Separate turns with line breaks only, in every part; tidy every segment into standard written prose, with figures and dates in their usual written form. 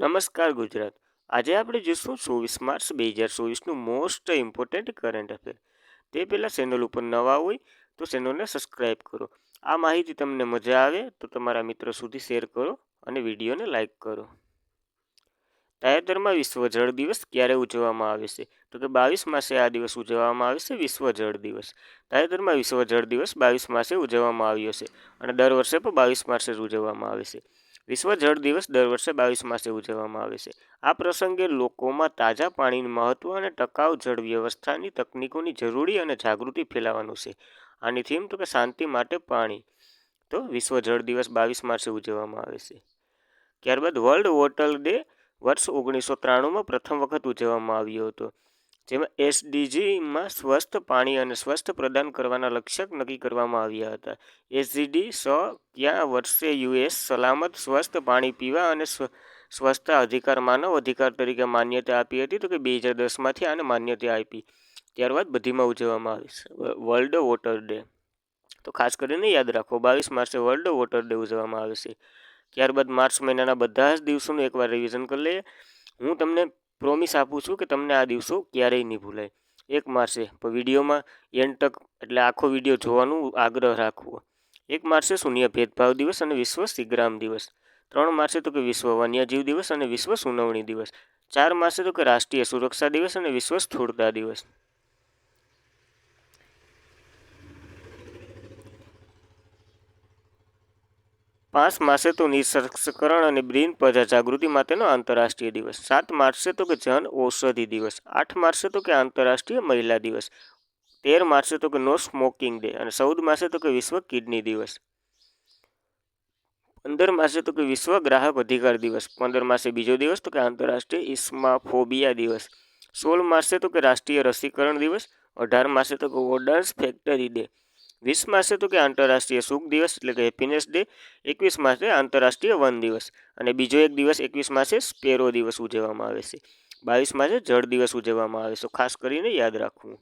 નમસ્કાર ગુજરાત. આજે આપણે જોઈશું 24 માર્ચ 2024નું મોસ્ટ ઇમ્પોર્ટન્ટ કરંટ અફેર. તે પહેલાં ચેનલ ઉપર નવા હોય તો ચેનલને સબસ્ક્રાઈબ કરો. આ માહિતી તમને મજા આવે તો તમારા મિત્રો સુધી શેર કરો અને વિડીયોને લાઈક કરો. તાજેતરમાં વિશ્વ જળ દિવસ ક્યારે ઉજવવામાં આવે છે? તો કે 22 માસે આ દિવસ ઉજવવામાં આવે છે, વિશ્વ જળ દિવસ. તાજેતરમાં વિશ્વ જળ દિવસ 22 માસે ઉજવવામાં આવ્યો છે અને દર વર્ષે પણ 22 માસે જ ઉજવવામાં આવે છે. વિશ્વ જળ દિવસ દર વર્ષે 22 માસે ઉજવવામાં આવે છે. આ પ્રસંગે લોકોમાં તાજા પાણીનું મહત્વ અને ટકાઉ જળ વ્યવસ્થાની તકનીકોની જરૂરી અને જાગૃતિ ફેલાવવાનું છે. આની થીમ તો કે શાંતિ માટે પાણી. તો વિશ્વ જળ દિવસ 22 માર્ચે ઉજવવામાં આવે છે. ત્યારબાદ વર્લ્ડ વોટર ડે વર્ષ 1993માં પ્રથમ વખત ઉજવવામાં આવ્યો હતો. જેમાં એસડીજીમાં સ્વસ્થ પાણી અને સ્વસ્થ પ્રદાન કરવાના લક્ષ્ય નક્કી કરવામાં આવ્યા હતા. એસડીજી 100 ક્યાં વર્ષે યુએસ સલામત સ્વસ્થ પાણી પીવા અને સ્વચ્છતા અધિકાર માનવ અધિકાર તરીકે માન્યતા આપી હતી. તો કે 2010માંથી આને માન્યતા આપી. ત્યારબાદ બધીમાં ઉજવવામાં આવે છે વર્લ્ડ વોટર ડે. તો ખાસ કરીને યાદ રાખો 22 માર્ચે વર્લ્ડ વોટર ડે ઉજવવામાં આવે છે. ત્યારબાદ માર્ચ મહિનાના બધા જ દિવસોનું એકવાર રિવિઝન કરી લઈએ. હું તમને પ્રોમિસ આપું છું કે તમને આ દિવસો ક્યારેય નહીં ભૂલાય. 1 માર્ચે પણ વિડીયોમાં એન્ડ તક એટલે આખો વિડીયો જોવાનું આગ્રહ રાખવો. 1 માર્ચે શૂન્ય ભેદભાવ દિવસ અને વિશ્વ સિગ્રામ દિવસ. 3 માર્ચે તો કે વિશ્વ વન્યજીવ દિવસ અને વિશ્વ સુનાવણી દિવસ. 4 માર્ચે તો કે રાષ્ટ્રીય સુરક્ષા દિવસ અને વિશ્વ સ્થૂળતા દિવસ. 5 માર્ચે તો નિઃશસ્ત્રીકરણ અને બ્રેઇન પ્રજા જાગૃતિ માટેનો આંતરરાષ્ટ્રીય દિવસ. 7 માર્ચે તો કે જન ઔષધિ દિવસ. 8 માર્ચે તો કે આંતરરાષ્ટ્રીય મહિલા દિવસ. 13 માર્ચે તો કે નો સ્મોકિંગ ડે અને 14 માર્ચે તો કે વિશ્વ કિડની દિવસ. 15 માર્ચે તો કે વિશ્વ ગ્રાહક અધિકાર દિવસ. 15 માર્ચે બીજો દિવસ તો કે આંતરરાષ્ટ્રીય ઇસ્માફોબિયા દિવસ. 16 માર્ચે તો કે રાષ્ટ્રીય રસીકરણ દિવસ. 18 માર્ચે તો કે ઓર્ડન્સ ફેક્ટરી ડે. 20 માર્ચે તો કે આંતરરાષ્ટ્રીય સુખ દિવસ એટલે કે હેપીનેસ ડે. 21 માર્ચે આંતરરાષ્ટ્રીય વન દિવસ અને બીજો એક દિવસ 21 માર્ચે સ્પેરો દિવસ ઉજવવામાં આવે છે. 22 માર્ચે જળ દિવસ ઉજવવામાં આવે છે. ખાસ કરીને યાદ રાખવું.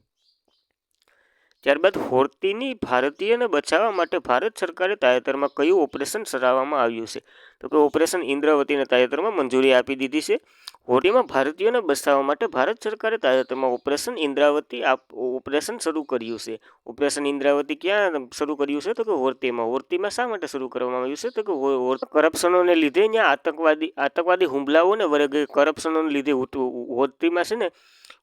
ત્યારબાદ હોર્તીની ભારતીયને બચાવવા માટે ભારત સરકારે તાજેતરમાં કયું ઓપરેશન ચલાવવામાં આવ્યું છે? તો કે ઓપરેશન ઇન્દ્રાવતીને તાજેતરમાં મંજૂરી આપી દીધી છે. હોર્તીમાં ભારતીયોને બચાવવા માટે ભારત સરકારે તાજેતરમાં ઓપરેશન ઇન્દ્રાવતી ઓપરેશન શરૂ કર્યું છે. ઓપરેશન ઇન્દ્રાવતી ક્યાં શરૂ કર્યું છે? તો કે હોર્તીમાં. હોર્તીમાં શા માટે શરૂ કરવામાં આવ્યું છે? તો કે કરપ્શનોને લીધે ત્યાં આતંકવાદી હુમલાઓને વગેરે કરપ્શનોને લીધે હોર્તીમાં છે ને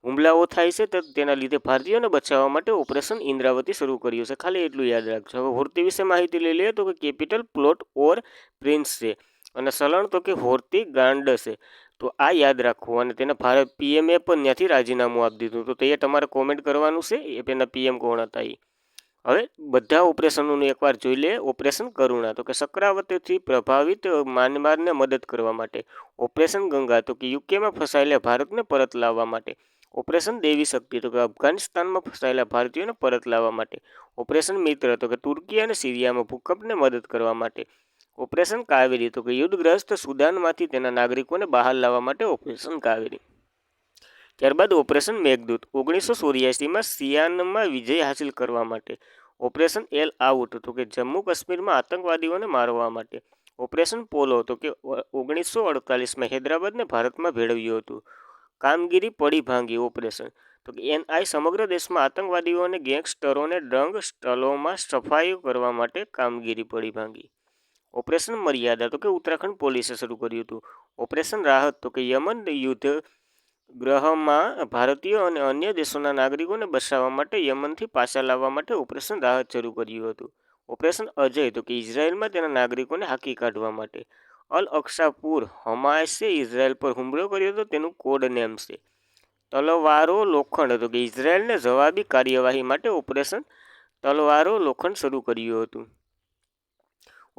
હુમલાઓ થાય છે. તો તેના લીધે ભારતીયોને બચાવવા માટે ઓપરેશન ઇન્દ્રાવતી શરૂ કર્યું છે. ખાલી એટલું યાદ રાખજો. હવે હોર્તી વિશે માહિતી લઈ લઈએ. તો કે કેપિટલ પ્લોટ ઓર પ્રિન્સ છે અને સલણ તો કે હોર્તી ગાંડ છે. તો આ યાદ રાખવું અને તેને ભારત પીએમએ પણ ત્યાંથી રાજીનામું આપી દીધું. તો તે તમારે કોમેન્ટ કરવાનું છે એ પેલા પીએમ કોણ હતા એ. હવે બધા ઓપરેશનોનું એકવાર જોઈ લે. ઓપરેશન કરુણા તો કે ચક્રાવતીથી પ્રભાવિત મ્યાનમારને મદદ કરવા માટે. ઓપરેશન ગંગા તો કે યુકેમાં ફસાયેલા ભારતને પરત લાવવા માટે. ઓપરેશન દેવી શક્તિ તો કે અફઘાનિસ્તાનમાં ફસાયેલા ભારતીયોને પરત લાવવા માટે. ઓપરેશન મિત્ર તો કે તુર્કી અને સિરિયામાં ભૂકંપને મદદ કરવા માટે. ઓપરેશન કાવેરી તો કે યુદ્ધગ્રસ્ત સુદાનમાંથી તેના નાગરિકોને બહાર લાવવા માટે ઓપરેશન કાવેરી. ત્યારબાદ ઓપરેશન મેઘદૂત 1984માં સિયાનમાં વિજય હાસિલ કરવા માટે. ઓપરેશન એલ આઉટ તો કે જમ્મુ કાશ્મીરમાં આતંકવાદીઓને મારવા માટે. ઓપરેશન પોલો તો કે 1948માં હૈદરાબાદને ભારતમાં ભેળવ્યું હતું. કામગીરી પડી ભાંગી ઓપરેશન તો કે એનઆઈ સમગ્ર દેશમાં આતંકવાદીઓ અને ગેંગસ્ટરોને ડ્રગ સ્ટલોમાં સફાઈ કરવા માટે કામગીરી પડી ભાંગી. ઓપરેશન મર્યાદા તો કે ઉત્તરાખંડ પોલીસે શરૂ કર્યું હતું. ઓપરેશન રાહત તો કે યમન યુદ્ધ ગ્રહમાં ભારતીયો અને અન્ય દેશોના નાગરિકોને બચાવવા માટે યમનથી પાછા લાવવા માટે ઓપરેશન રાહત શરૂ કર્યું હતું. ઓપરેશન અજય તો કે ઇઝરાયલમાં તેના નાગરિકોને હાંકી કાઢવા માટે. અલ અક્સા પુર હમાસે ઇઝરાયલ પર હુમલો કર્યો હતો. તેનું કોડ નેમ છે તલવારો લોખંડ તો કે ઇઝરાયલને જવાબી કાર્યવાહી માટે ઓપરેશન તલવારો લોખંડ શરૂ કર્યું હતું.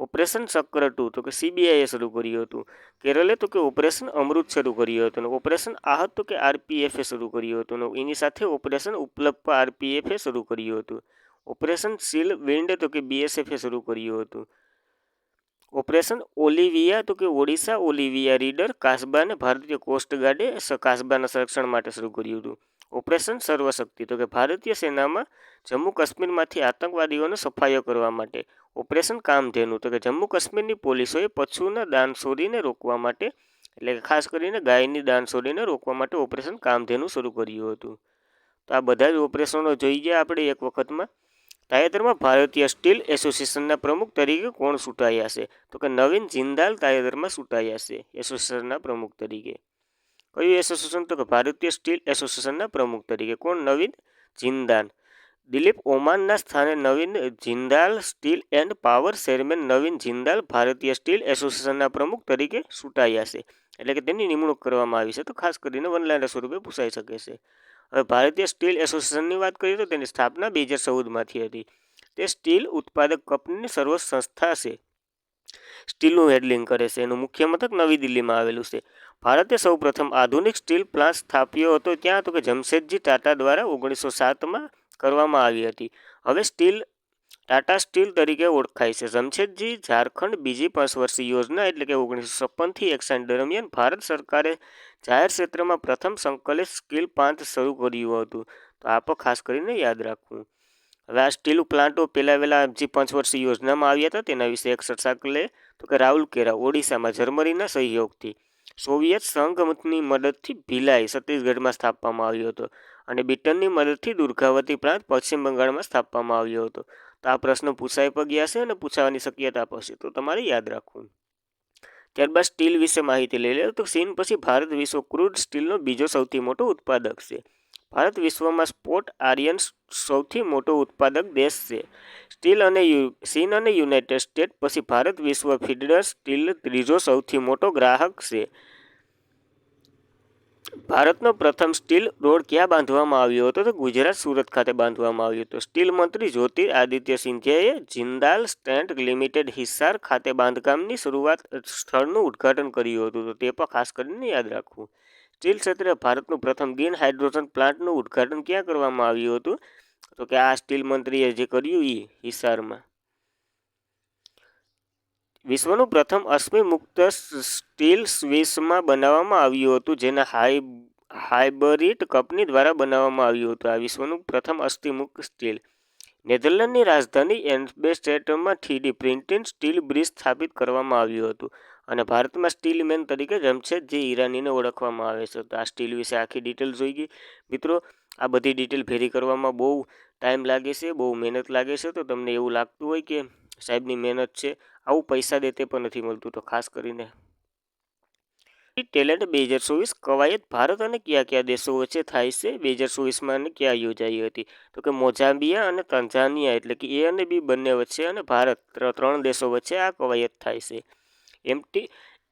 ઓપરેશન ચક્ર 2 તો કે સીબીઆઈએ શરૂ કર્યું હતું. કેરલે તો કે ઓપરેશન અમૃત શરૂ કર્યું હતું. ઓપરેશન આહત તો કે આરપીએફે શરૂ કર્યું હતું. એની સાથે ઓપરેશન ઉપલબ્ધ આરપીએફે શરૂ કર્યું હતું. ઓપરેશન સીલ વિન્ડ તો કે બીએસએફે શરૂ કર્યું હતું. ઓપરેશન ઓલિવિયા તો કે ઓડિશા ઓલિવિયા રીડર કાસબાને ભારતીય કોસ્ટગાર્ડે કાસબાના સંરક્ષણ માટે શરૂ કર્યું હતું. ઓપરેશન સર્વશક્તિ તો કે ભારતીય સેનામાં જમ્મુ કાશ્મીરમાંથી આતંકવાદીઓને સફાયો કરવા માટે. ઓપરેશન કામધેનુ તો કે જમ્મુ કાશ્મીરની પોલીસોએ પશુના દાનચોરીને રોકવા માટે એટલે કે ખાસ કરીને ગાયની દાન છોડીને રોકવા માટે ઓપરેશન કામધેનુ શરૂ કર્યું હતું. તો આ બધા જ ઓપરેશનો જોઈ ગયા આપણે એક વખતમાં. તાજેતરમાં ભારતીય સ્ટીલ એસોસિએશનના પ્રમુખ તરીકે કોણ ચૂંટાયા છે? તો કે નવીન જિંદાલ તાજેતરમાં ચૂંટાયા છે એસોસિએશનના પ્રમુખ તરીકે. કયું એસોસિએશન? તો કે ભારતીય સ્ટીલ એસોસિએશનના પ્રમુખ તરીકે કોણ? નવીન જિંદાલ. દિલીપ ઓમાનના સ્થાને Naveen Jindal. Steel and power chairman Naveen Jindal ભારતીય સ્ટીલ એસોસિએશનના પ્રમુખ તરીકે ચૂંટાયા છે. એટલે કે તેની નિમણૂક કરવામાં આવી છે. તો ખાસ કરીને વનલાઈનર સ્વરૂપે પૂછાઈ શકે છે. હવે ભારતીય સ્ટીલ એસોસિએશનની વાત કરીએ તો તેની સ્થાપના 2014માંથી હતી. તે સ્ટીલ ઉત્પાદક કંપનીની સર્વોચ્ચ સંસ્થા છે. સ્ટીલનું હેન્ડલિંગ કરે છે. એનું મુખ્ય મથક નવી દિલ્હીમાં આવેલું છે. ભારતે સૌપ્રથમ આધુનિક સ્ટીલ પ્લાન્ટ સ્થાપ્યો હતો ત્યાં તો કે જમશેદજી ટાટા દ્વારા 1907માં કરવામાં આવી હતી. હવે સ્ટીલ ટાટા સ્ટીલ તરીકે ઓળખાય છે. જમશેદજી ઝારખંડ બીજી 5 વર્ષીય યોજના એટલે કે 1956થી 61 દરમિયાન ભારત સરકારે જાહેર ક્ષેત્રમાં પ્રથમ સંકલિત સ્ટીલ પ્લાન્ટ શરૂ કર્યું હતું. તો આ પણ ખાસ કરીને યાદ રાખવું. હવે આ સ્ટીલ પ્લાન્ટો પહેલા જે 5 વર્ષીય યોજનામાં આવ્યા હતા તેના વિશે એક ચર્ચા લે તો કે રાઉરકેલા ઓડિશામાં જર્મનીના સહયોગથી સોવિયત સંઘની મદદથી ભિલાઈ છત્તીસગઢમાં સ્થાપવામાં આવ્યો હતો અને બ્રિટનની મદદથી દુર્ગાવતી પ્લાન્ટ પશ્ચિમ બંગાળમાં સ્થાપવામાં આવ્યો હતો. તો આ પ્રશ્ન પૂછાઈ પણ ગયા છે અને પૂછાવાની શક્યતા પણ છે. તો તમારે યાદ રાખવું. ત્યારબાદ સ્ટીલ વિશે માહિતી લઈ લે તો ચીન પછી ભારત વિશ્વ ક્રૂડ સ્ટીલનો બીજો સૌથી મોટો ઉત્પાદક છે. ભારત વિશ્વમાં સ્પોટ આયર્ન સૌથી મોટો ઉત્પાદક દેશ છે. ચીન અને યુનાઇટેડ સ્ટેટ્સ પછી ભારત વિશ્વ ફીડર સ્ટીલ ત્રીજો સૌથી મોટો ગ્રાહક છે. ભારતનો પ્રથમ સ્ટીલ રોડ ક્યાં બાંધવામાં આવ્યો હતો? તો ગુજરાત સુરત ખાતે બાંધવામાં આવ્યો હતો. સ્ટીલ મંત્રી જ્યોતિરાદિત્ય સિંધિયાએ જિંદાલ સ્ટેન્ટ લિમિટેડ હિસાર ખાતે બાંધકામની સ્થળનું ઉદ્ઘાટન કર્યું હતું. તો તે પણ ખાસ કરીને યાદ રાખવું. સ્ટીલ ક્ષેત્રે ભારતનું પ્રથમ ગ્રીન હાઇડ્રોજન પ્લાન્ટનું ઉદ્ઘાટન ક્યાં કરવામાં આવ્યું હતું? તો કે આ સ્ટીલ મંત્રીએ જે કર્યું એ હિસારમાં. વિશ્વનું પ્રથમ અશ્મિ મુક્ત સ્ટીલ સ્વિસમાં બનાવવામાં આવ્યું હતું જેના હાઇબરિડ કંપની દ્વારા બનાવવામાં આવ્યું હતું. આ વિશ્વનું પ્રથમ અસ્થિ મુક્ત સ્ટીલ. નેધરલેન્ડની રાજધાની એમ્સ્ટરડેમમાં 3D પ્રિન્ટેડ સ્ટીલ બ્રિજ સ્થાપિત કરવામાં આવ્યું હતું અને ભારતમાં સ્ટીલ મેન તરીકે જમશેદજી ઈરાનીને ઓળખવામાં આવે છે. તો આ સ્ટીલ વિશે આખી ડિટેલ જોઈ ગઈ. મિત્રો, આ બધી ડિટેલ ભેરી કરવામાં બહુ ટાઈમ લાગે છે, બહુ મહેનત લાગે છે. તો તમને એવું લાગતું હોય કે સાહેબની મહેનત છે, આવું પૈસા દે તે પણ નથી મળતું. તો ખાસ કરીને ટેલેન્ટ 2024 કવાયત ભારત અને કયા દેશો વચ્ચે થાય છે? 2024માં અને ક્યાં યોજાઈ હતી? તો કે મોઝામ્બિયા અને તાંઝાનિયા એટલે કે એ અને બી બંને વચ્ચે અને ભારત 3 દેશો વચ્ચે આ કવાયત થાય છે.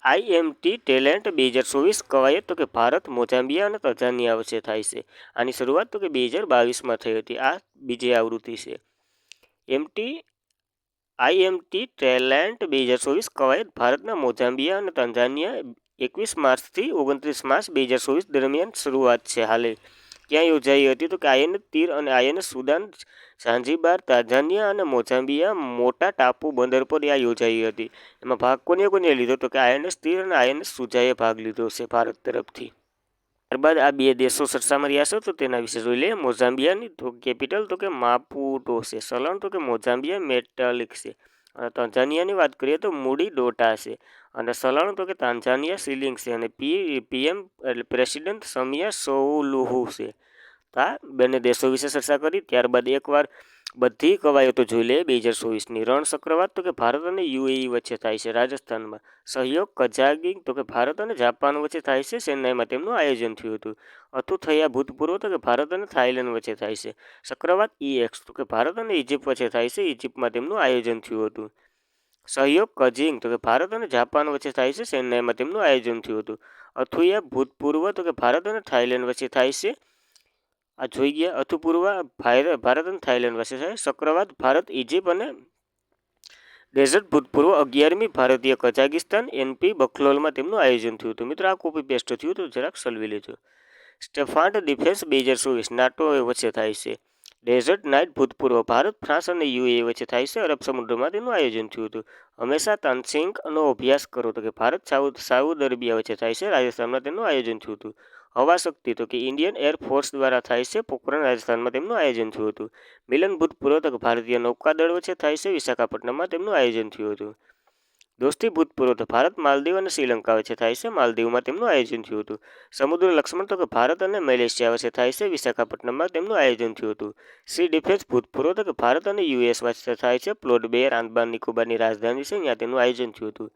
IMT ટેલેન્ટ 2024 કવાયત તો કે ભારત, મોઝામ્બિયા અને તાંઝાનિયા વચ્ચે થાય છે. આની શરૂઆત તો કે 2022માં થઈ હતી. આ બીજી આવૃત્તિ છે. IMT ટેલેન્ટ 2024 કવાયત ભારતના મોઝામ્બિયા અને તાંઝાનિયા 21 માર્ચથી 29 માર્ચ 2024 દરમિયાન શરૂઆત છે. હાલે ક્યાં યોજાઈ હતી? તો કે INS તીર અને INS સુદાન, ઝાંઝીબાર, તાંઝાનિયા અને મોઝામ્બિયા મોટા ટાપુ બંદર પર આ યોજાઈ હતી. એમાં ભાગ કોને લીધો? તો કે INS તીર અને INS સુજાએ ભાગ લીધો છે ભારત તરફથી. ત્યારબાદ આ બે દેશો ચર્ચામાં રહ્યા છે તો તેના વિશે જોઈ લઈએ. મોઝામ્બિયાની કેપિટલ તો કે માપુટો છે. ચલણ તો કે મોઝામ્બિયા મેટાલિક છે. અને તાંઝાનિયાની વાત કરીએ તો મૂડી ડોટા છે. અને ચલણ તો કે તાંઝાનિયા શિલિંગ છે. અને PM એટલે પ્રેસિડેન્ટ સમિયા સોલુહુ છે. તો આ બંને દેશો વિશે ચર્ચા કરી. ત્યારબાદ એકવાર બધી કવાયતો જોઈ લે. 2024ની રણ ચક્રવાત તો કે ભારત અને UAE વચ્ચે થાય છે રાજસ્થાનમાં. સહયોગ કઝાકિસ્તાન તો કે ભારત અને જાપાન વચ્ચે થાય છે ચેન્નાઈમાં તેમનું આયોજન થયું હતું. અથુથૈયા ભૂતપૂર્વ તો કે ભારત અને થાઇલેન્ડ વચ્ચે થાય છે. ચક્રવાત EX તો કે ભારત અને ઇજિપ્ત વચ્ચે થાય છે. ઇજિપ્તમાં તેમનું આયોજન થયું હતું. સહયોગ કઝિંગ તો કે ભારત અને જાપાન વચ્ચે થાય છે ચેન્નાઈમાં તેમનું આયોજન થયું હતું. અથુયા ભૂતપૂર્વ તો કે ભારત અને થાઇલેન્ડ વચ્ચે થાય છે. આ જોઈ ગયા. અથુપૂર્વ ભારત અને થાઇલેન્ડ વચ્ચે થાય. ચક્રવાત ભારત, ઇજિપ્ત અને ડેઝર્ટ ભૂતપૂર્વ 11મી ભારતીય કઝાકિસ્તાન NP બખલોલમાં તેમનું આયોજન થયું હતું. મિત્રો, આ કોપી પેસ્ટ થયું તો જરાક સલવી લેજો. સ્ટેફાન્ડ ડિફેન્સ 2024 નાટો વચ્ચે થાય છે. ડેઝર્ટ નાઇટ ભૂતપૂર્વ ભારત, ફ્રાન્સ અને UAE વચ્ચે થાય છે. અરબ સમુદ્રમાં તેનું આયોજન થયું હતું. હંમેશા તાનસિંગનો અભ્યાસ કરો તો કે ભારત સાઉદ અરેબિયા વચ્ચે થાય છે. રાજસ્થાનમાં તેનું આયોજન થયું હતું. હવા શક્તિ તો કે ઇન્ડિયન એરફોર્સ દ્વારા થાય છે. પોખરણ રાજસ્થાનમાં તેમનું આયોજન થયું હતું. મિલન ભૂતપૂર્વ તો કે ભારતીય નૌકાદળ વચ્ચે થાય છે. વિશાખાપટ્ટનમમાં તેમનું આયોજન થયું હતું. દોસ્તી ભૂતપૂર્વ તો ભારત, માલદીવ અને શ્રીલંકા વચ્ચે થાય છે. માલદીવમાં તેમનું આયોજન થયું હતું. સમુદ્ર લક્ષ્મણ તો કે ભારત અને મલેશિયા વચ્ચે થાય છે. વિશાખાપટ્ટનમમાં તેમનું આયોજન થયું હતું. સી ડિફેન્સ ભૂતપૂર્વ તો કે ભારત અને યુએસ વચ્ચે થાય છે. પ્લોટ બેર આંદામાન નિકોબારની રાજધાની છે, ત્યાં તેમનું આયોજન થયું હતું.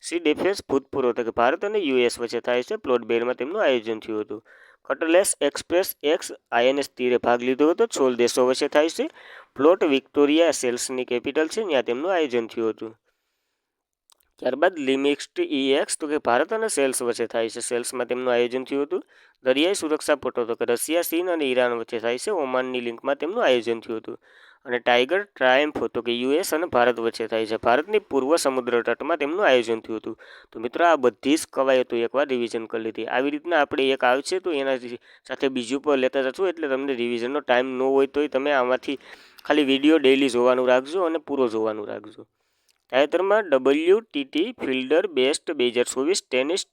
સી ડિફેન્સ ભૂતપૂર્વ તો કે ભારત અને યુએસ વચ્ચે થાય છે. પ્લોટ બેરમાં તેમનું આયોજન થયું હતું. કટલેસ એક્સપ્રેસ એક્સ આઈએનએસ તીરે ભાગ લીધો હતો. 16 દેશો વચ્ચે થાય છે. પ્લોટ વિક્ટોરિયા સેલ્સની કેપિટલ છે, ત્યાં તેમનું આયોજન થયું હતું. ત્યારબાદ લિમિક્સ્ડ EX તો કે ભારત અને સેલ્સ વચ્ચે થાય છે. સેલ્સમાં તેમનું આયોજન થયું હતું. દરિયાઈ સુરક્ષા પટો તો કે રશિયા, ચીન અને ઈરાન વચ્ચે થાય છે. ઓમાનની લિંકમાં તેમનું આયોજન થયું હતું. અને ટાઈગર ટ્રાયમ્ફ તો કે યુએસ અને ભારત વચ્ચે થાય છે. ભારતની પૂર્વ સમુદ્ર તટમાં તેમનું આયોજન થયું હતું. તો મિત્રો આ બધી જ કવાયતો એકવાર રિવિઝન કરી લીધી. આવી રીતના આપણે એક આવશે તો એના સાથે બીજું પર લેતા જશું, એટલે તમને રિવિઝનનો ટાઈમ ન હોય તોય તમે આમાંથી ખાલી વિડીયો ડેઈલી જોવાનું રાખજો અને પૂરો જોવાનું રાખજો. તાજેતરમાં WTT ફિલ્ડર બેસ્ટ 2024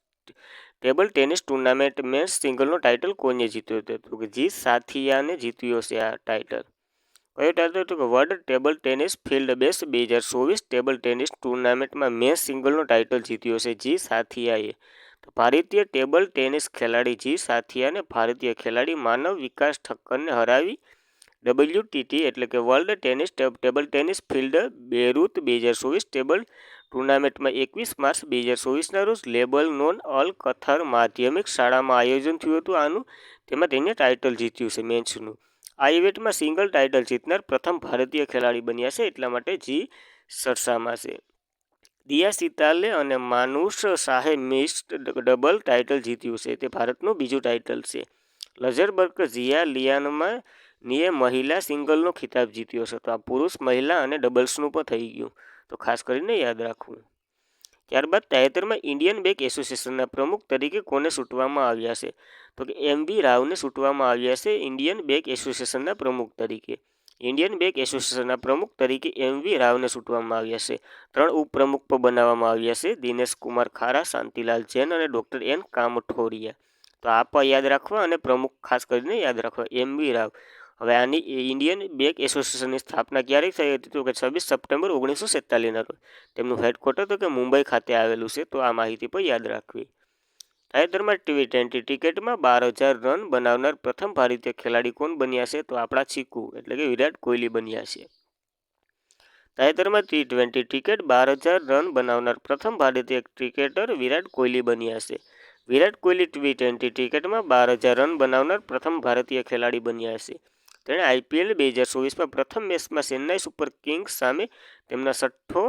ટેબલ ટેનિસ ટુર્નામેન્ટ મેન્સ સિંગલનો ટાઇટલ કોને જીત્યો હતો? તો કે જી સાથિયાને જીત્યો છે આ ટાઇટલ. કયો ટાઇટલ? તો કે world table tennis field best 2024 table tennis ટુર્નામેન્ટમાં મેન્સ સિંગલનો ટાઇટલ જીત્યો છે જી સાથિયાએ. તો ભારતીય ટેબલ ટેનિસ ખેલાડી જી સાથિયાને ભારતીય ખેલાડી માનવ વિકાસ ઠક્કરને હરાવી WTT એટલે કે વર્લ્ડ ટેબલ ટેનિસ ફિલ્ડ બેરુત 2024 ટેબલ ટુર્નામેન્ટમાં 21 માર્ચ 2024ના રોજ લેબનોન અલ કથર માધ્યમિક શાળામાં આયોજન થયું હતું. આનું તેમાં તેને ટાઇટલ જીત્યું છે મેન્સનું. આ ઇવેન્ટમાં સિંગલ ટાઇટલ જીતનાર પ્રથમ ભારતીય ખેલાડી બન્યા છે, એટલા માટે જી સરસામાં છે. દિયા સિતાલે અને માનુષ શાહે મિક્સ્ડ ડબલ ટાઇટલ જીત્યું છે, તે ભારતનું બીજું ટાઇટલ છે. લઝરબર્ગ ઝિયા લિયાનમાં નીએ મહિલા સિંગલનો ખિતાબ જીત્યો છે. તો આ પુરુષ, મહિલા અને ડબલ્સનું પણ થઈ ગયું, તો ખાસ કરીને યાદ રાખવું. ત્યારબાદ તાજેતરમાં ઇન્ડિયન બેંક એસોસિએશનના પ્રમુખ તરીકે કોને ચૂંટવામાં આવ્યા છે? તો કે MV રાવને ચૂંટવામાં આવ્યા છે ઇન્ડિયન બેંક એસોસિએશનના પ્રમુખ તરીકે. ઇન્ડિયન બેંક એસોસિએશનના પ્રમુખ તરીકે MV રાવને ચૂંટવામાં આવ્યા છે. 3 ઉપપ્રમુખ પણ બનાવવામાં આવ્યા છે: દિનેશ કુમાર ખારા, શાંતિલાલ જૈન અને ડૉક્ટર N કામઠોરિયા. તો આ પણ યાદ રાખવા અને પ્રમુખ ખાસ કરીને યાદ રાખવા MV રાવ. હવે આની ઇન્ડિયન બેંક એસોસિએશનની સ્થાપના ક્યારે થઈ હતી? તો કે 26 સપ્ટેમ્બર 1947ના રોજ. તેમનું હેડક્વાર્ટર તો કે મુંબઈ ખાતે આવેલું છે, તો આ માહિતી પણ યાદ રાખવી. તાજેતરમાં T20 ક્રિકેટમાં 12,000 રન બનાવનાર પ્રથમ ભારતીય ખેલાડી કોણ બન્યા છે? તો આપણા ચીકુ એટલે કે વિરાટ કોહલી બન્યા છે. તાજેતરમાં T20 ક્રિકેટ 12,000 રન બનાવનાર પ્રથમ ભારતીય ક્રિકેટર વિરાટ કોહલી બન્યા છે. વિરાટ કોહલી T20 ક્રિકેટમાં 12,000 રન બનાવનાર પ્રથમ ભારતીય ખેલાડી બન્યા છે. તેણે IPL 2024માં પ્રથમ મેચમાં ચેન્નાઈ સુપર કિંગ્સ સામે તેમના 6ઠ્ઠો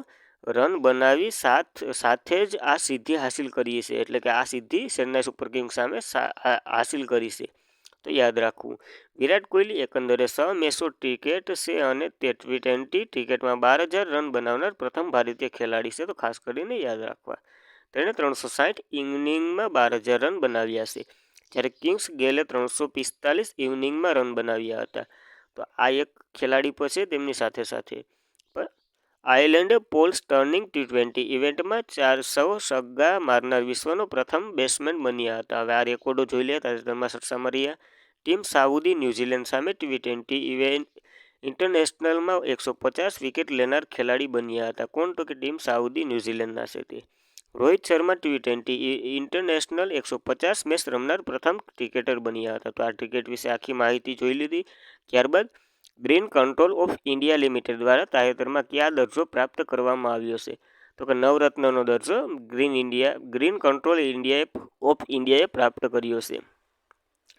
રન બનાવી સાથે જ આ સિદ્ધિ હાસિલ કરી છે. એટલે કે આ સિદ્ધિ ચેન્નાઈ સુપર કિંગ્સ સામે હાસિલ કરી છે, તો યાદ રાખવું. વિરાટ કોહલી એકંદરે 6 મેચો ક્રિકેટ છે અને તે T20 ક્રિકેટમાં 12,000 રન બનાવનાર પ્રથમ ભારતીય ખેલાડી છે, તો ખાસ કરીને યાદ રાખવા. તેણે 360 ઇનિંગમાં 12,000 રન બનાવ્યા છે, જ્યારે કિંગ્સ ગેલે 345 ઇનિંગમાં રન બનાવ્યા હતા. તો આ એક ખેલાડી પર છે. તેમની સાથે સાથે આયર્લેન્ડે પોલ સ્ટર્નિંગ T20 ઇવેન્ટમાં 400 છગ્ગા મારનાર વિશ્વનો પ્રથમ બેટ્સમેન બન્યા હતા. હવે આ રેકોર્ડો જોઈ લે. તાજેતરમાં સરસામાં રહ્યા. ટીમ સાઉદી ન્યૂઝીલેન્ડ સામે T20 ઇન્ટરનેશનલમાં 150 વિકેટ લેનાર ખેલાડી બન્યા હતા. કોણ? તો કે ટીમ સાઉદી ન્યૂઝીલેન્ડના છે તે. Rohit Sharma T20 international 150 match રમનાર પ્રથમ ક્રિકેટર બન્યા હતા. તો આ ક્રિકેટ વિશે આખી માહિતી જોઈ લીધી. ત્યારબાદ green control of India limited દ્વારા તાજેતરમાં કયા દરજ્જો પ્રાપ્ત કરવામાં આવ્યો છે? તો કે નવરત્નનો દરજ્જો ગ્રીન કંટ્રોલ ઓફ ઇન્ડિયાએ પ્રાપ્ત કર્યો છે.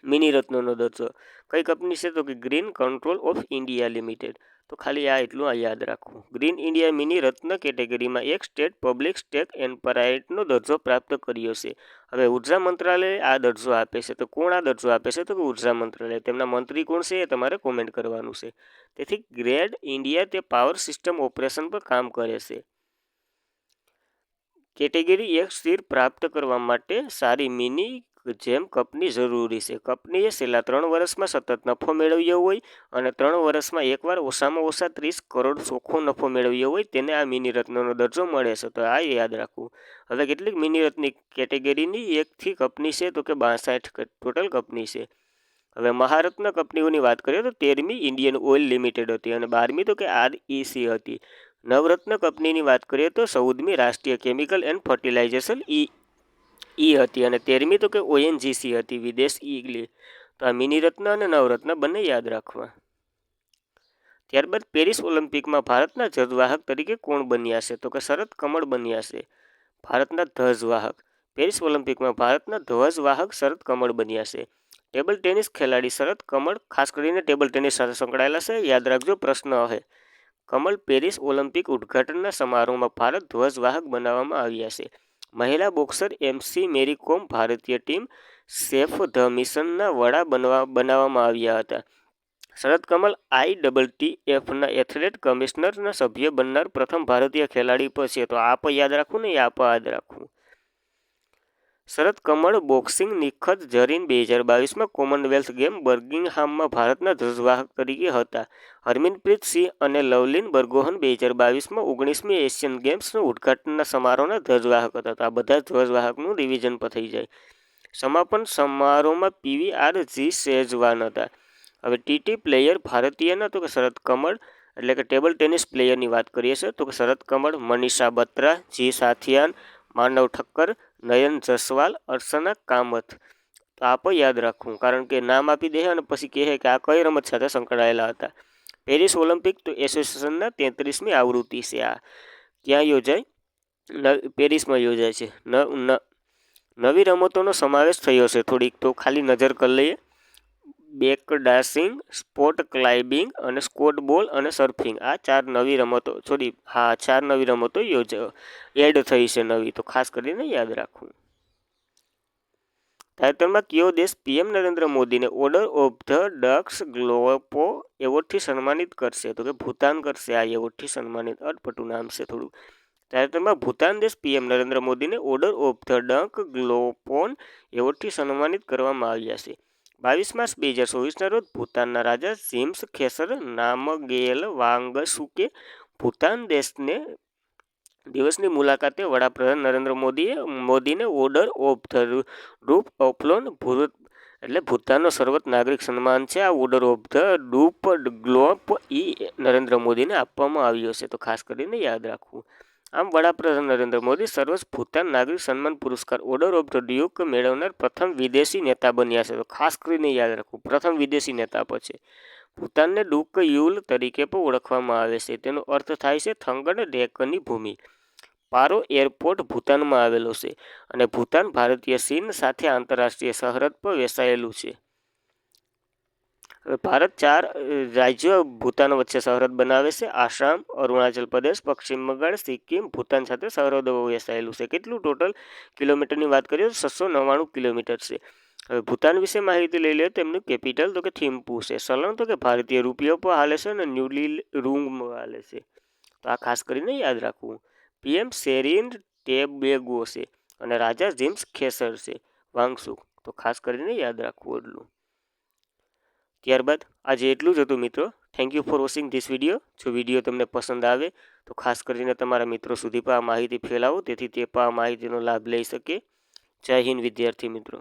મિની રત્નનો દરજ્જો કઈ કંપની છે? તો કે green control of India limited. તો ખાલી આ એટલું યાદ રાખવું. ગ્રીન ઇન્ડિયા મિની રત્ન કેટેગરીમાં એક સ્ટેટ પબ્લિક સ્ટેક એન્ટરપ્રાઇઝનો દરજ્જો પ્રાપ્ત કર્યો છે. હવે ઉર્જા મંત્રાલય આ દરજ્જો આપે છે. તો કોણ આ દરજ્જો આપે છે? તો કે ઉર્જા મંત્રાલય. તેમના મંત્રી કોણ છે એ તમારે કોમેન્ટ કરવાનું છે. તેથી ગ્રેડ ઇન્ડિયા તે પાવર સિસ્ટમ ઓપરેશન પર કામ કરે છે. કેટેગરી 1 સ્થિર પ્રાપ્ત કરવા માટે સારી મિની જેમ કંપની જરૂરી છે. કંપનીએ છેલ્લા 3 વર્ષમાં સતત નફો મેળવ્યો હોય અને 3 વર્ષમાં એકવાર ઓછામાં ઓછા 30 કરોડ ચોખ્ખો નફો મેળવ્યો હોય તેને આ મિની રત્નનો દરજ્જો મળે છે. તો આ યાદ રાખવું. હવે કેટલીક મિની રત્ન કેટેગરીની 1થી કંપની છે? તો કે 62 ટોટલ કંપની છે. હવે મહારત્ન કંપનીઓની વાત કરીએ તો 13મી ઇન્ડિયન ઓઇલ લિમિટેડ હતી અને 12મી તો કે REC હતી. નવરત્ન કંપનીની વાત કરીએ તો 14મી રાષ્ટ્રીય કેમિકલ એન્ડ ફર્ટિલાઇઝેશન ઈ હતી અને 13મી તો કે ONGC હતી વિદેશ ઈ. તો આ મિનિરત્ન અને નવરત્ન બંને યાદ રાખવા. ત્યારબાદ પેરિસ ઓલિમ્પિકમાં ભારતના ધ્વજવાહક તરીકે કોણ બન્યા છે? તો કે શરદ કમળ બન્યા છે. ભારતના ધ્વજવાહક પેરિસ ઓલિમ્પિકમાં ભારતના ધ્વજવાહક શરદ કમળ બન્યા છે. ટેબલ ટેનિસ ખેલાડી શરદ કમળ ખાસ કરીને ટેબલ ટેનિસ સાથે સંકળાયેલા છે. યાદ રાખજો, પ્રશ્ન હશે. કમલ પેરિસ ઓલિમ્પિક ઉદ્ઘાટનના સમારોહમાં ભારત ધ્વજવાહક બનાવવામાં આવ્યા છે. મહિલા બોક્સર MC મેરી કોમ ભારતીય ટીમ સેફ ધ મિશનના વડા બનાવવામાં આવ્યા હતા. શરદ કમલ ITTFના એથ્લેટ કમિશનરના સભ્ય બનનાર પ્રથમ ભારતીય ખેલાડી પણ છે. તો આ પણ યાદ રાખવું ને આ પણ યાદ રાખવું. શરદ કમળ boxing Nikhat Zareen 2022માં Commonwealth game બર્મિંગહામમાં ભારતના ધ્વજવાહક તરીકે હતા. હરમિનપ્રીત સિંહ અને લવલીન બરગોહન 2022માં 19મી એશિયન ગેમ્સના ઉદ્ઘાટનના સમારોહના ધ્વજવાહક હતા. તો આ બધા ધ્વજવાહકનું રિવિઝન પર થઈ જાય. સમાપન સમારોહમાં PVRG શેજવાન હતા. હવે TT પ્લેયર ભારતીયના તો કે શરદ કમળ એટલે કે ટેબલ ટેનિસ પ્લેયરની વાત કરીએ છીએ તો કે શરદ કમળ, મનીષા બત્રા, જી સાથિયાન, માનવ ઠક્કર, નયન જસવાલ, અર્ચના કામત. તો આ પણ યાદ રાખવું કારણ કે નામ આપી દે અને પછી કહે કે આ કઈ રમત સાથે સંકળાયેલા હતા. પેરિસ ઓલિમ્પિક તો એસોસિએશનના 33મી આવૃત્તિ છે. આ ક્યાં યોજાય? પેરિસમાં યોજાય છે. નવી રમતોનો સમાવેશ થયો છે થોડીક, તો ખાલી નજર કરી લઈએ. બેક ડાન્સિંગ, સ્પોર્ટ ક્લાઇમ્બિંગ અને સ્કોટ બોલ અને સર્ફિંગ. આ 4 નવી રમતો એડ થઈ છે નવી, તો ખાસ કરીને યાદ રાખવું. તાજેતરમાં કયો દેશ PM નરેન્દ્ર મોદીને ઓર્ડર ઓફ ધ ડક્સ ગ્લોપો એવોર્ડથી સન્માનિત કરશે? તો કે ભૂતાન કરશે આ એવોર્ડથી સન્માનિત. અટપટું નામ છે થોડું. તાજેતરમાં ભૂતાન દેશ PM નરેન્દ્ર મોદીને ઓર્ડર ઓફ ધ ડક ગ્લોપોન એવોર્ડથી સન્માનિત કરવામાં આવ્યા છે. 22 માર્ચ 2024ના રોજ ભૂતાનના રાજા જીમ્સ ખેસર નામગેલ વાંગસુકે ભૂતાન દિવસની મુલાકાતે વડાપ્રધાન નરેન્દ્ર મોદીને ઓર્ડર ઓફ ધ ડૂપ ઓફલોન એટલે ભૂતાનનો સર્વોચ્ચ નાગરિક સન્માન છે આ ઓર્ડર ઓફ ધ ડૂપ ગ્લોપ નરેન્દ્ર મોદીને આપવામાં આવ્યો છે. તો ખાસ કરીને યાદ રાખવું. આમ વડાપ્રધાન નરેન્દ્ર મોદી સર્વોચ્ચ ભૂતાન નાગરિક સન્માન પુરસ્કાર ઓર્ડર ઓફ ધ ડ્યુક મેળવનાર પ્રથમ વિદેશી નેતા બન્યા છે. તો ખાસ કરીને યાદ રાખવું, પ્રથમ વિદેશી નેતા પછી. ભૂતાનને ડુક યુલ તરીકે પણ ઓળખવામાં આવે છે. તેનો અર્થ થાય છે થંગડ ડેકની ભૂમિ. પારો એરપોર્ટ ભૂતાનમાં આવેલો છે અને ભૂતાન ભારતીય ચીન સાથે આંતરરાષ્ટ્રીય સરહદ પર વેસાયેલું છે. ભારત 4 રાજ્યો ભૂતાન વચ્ચે સરહદ બનાવે છે. આસામ, અરુણાચલ પ્રદેશ, પશ્ચિમ બંગાળ, સિક્કિમ ભૂતાન સાથે સરહદો વેસાયેલું છે. કેટલું ટોટલ કિલોમીટરની વાત કરીએ તો 699 કિલોમીટર છે. હવે ભૂતાન વિશે માહિતી લઈ લે. તેમનું કેપિટલ તો કે થિમ્પુ છે. ચલણ તો કે ભારતીય રૂપિયો પર હાલે છે અને ન્યુલી રૂંગમાં હાલે છે. તો આ ખાસ કરીને યાદ રાખવું. PM શેરીન ટેબેગો છે અને રાજા જીમ્સ ખેસર છે વાંગસુક. તો ખાસ કરીને યાદ રાખવું એટલું. ત્યારબાદ આજે એટલું જ હતું મિત્રો. Thank you for watching this video. જો વિડીયો તમને પસંદ આવે તો ખાસ કરીને તમારા મિત્રો સુધી પણ આ માહિતી ફેલાવો, તેથી તે પણ આ માહિતીનો લાભ લઈ શકે. જય હિન્દ વિદ્યાર્થી મિત્રો.